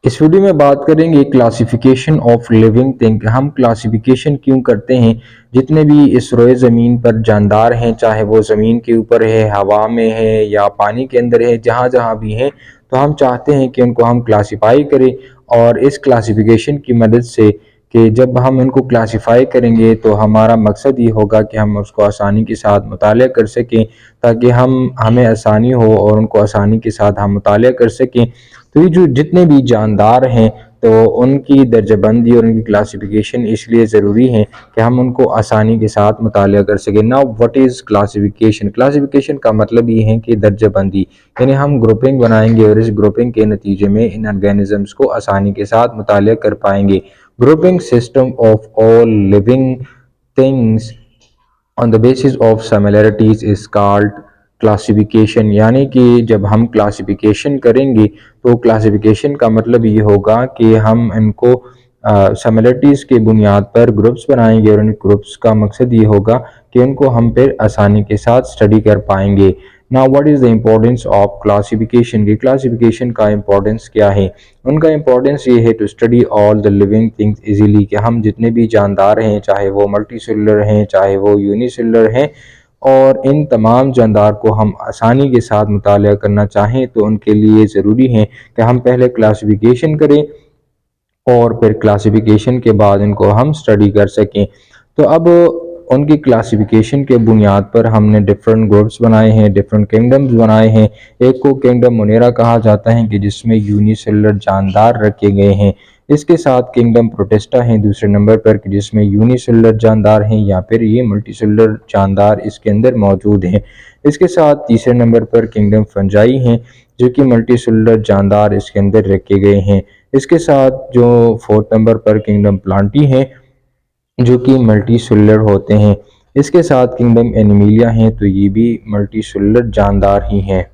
इस वीडियो में बात करेंगे क्लासिफिकेशन ऑफ लिविंग थिंग। हम क्लासिफिकेशन क्यों करते हैं। जितने भी इस रोए ज़मीन पर जानदार हैं, चाहे वो ज़मीन के ऊपर है, हवा में है या पानी के अंदर है, जहाँ जहाँ भी हैं, तो हम चाहते हैं कि उनको हम क्लासिफाई करें। और इस क्लासिफिकेशन की मदद से कि जब हम इनको क्लासिफाई करेंगे तो हमारा मकसद ये होगा कि हम उसको आसानी के साथ मुताला कर सकें, ताकि हमें आसानी हो और उनको आसानी के साथ हम मुताला कर सकें। तो ये जो जितने भी जानदार हैं, तो उनकी दर्जाबंदी और उनकी क्लासिफिकेशन इसलिए ज़रूरी है कि हम उनको आसानी के साथ मुताला कर सकें। Now what is classification. Classification का मतलब ये है कि दर्जाबंदी, यानी हम ग्रुपिंग बनाएंगे और इस ग्रुपिंग के नतीजे में इन ऑर्गेनिजम्स को आसानी के साथ मुताला कर पाएंगे। Grouping system of all living things on the basis of similarities is called classification. यानी कि जब हम क्लासिफिकेशन करेंगे तो क्लासिफिकेशन का मतलब ये होगा कि हम इनको सिमिलरिटीज़ के बुनियाद पर ग्रुप्स बनाएंगे और इन ग्रुप्स का मकसद ये होगा कि उनको हम फिर आसानी के साथ स्टडी कर पाएंगे। Now what is the importance of classification की क्लासिफिकेशन का इम्पोर्टेंस क्या है। उनका इम्पोर्टेंस ये है to study all the living things easily, कि हम जितने भी जानदार हैं, चाहे वो मल्टी सेलुलर हैं, चाहे वो यूनिसेलुलर हैं, और इन तमाम जानदार को हम आसानी के साथ मुताला करना चाहें तो उनके लिए ज़रूरी है कि हम पहले क्लासिफिकेशन करें और फिर क्लासिफिकेशन के बाद इनको हम स्टडी कर सकें। तो अब उनकी क्लासिफिकेशन के बुनियाद पर हमने डिफरेंट ग्रुप्स बनाए हैं, डिफरेंट किंगडम्स बनाए हैं। एक को किंगडम मुनेरा कहा जाता है कि जिसमें यूनिसेलुलर जानदार रखे गए हैं। इसके साथ किंगडम प्रोटिस्टा है दूसरे नंबर पर, कि जिसमें यूनिसेलुलर जानदार हैं या फिर ये मल्टीसेलुलर जानदार इसके अंदर मौजूद हैं। इसके साथ तीसरे नंबर पर किंगडम फंजाई हैं, जो कि मल्टीसेलुलर जानदार इसके अंदर रखे गए हैं। इसके साथ जो फोर्थ नंबर पर किंगडम प्लांटी हैं, जो कि मल्टी सेलुलर होते हैं। इसके साथ किंगडम एनिमिलिया हैं, तो ये भी मल्टी सेलुलर जानदार ही हैं।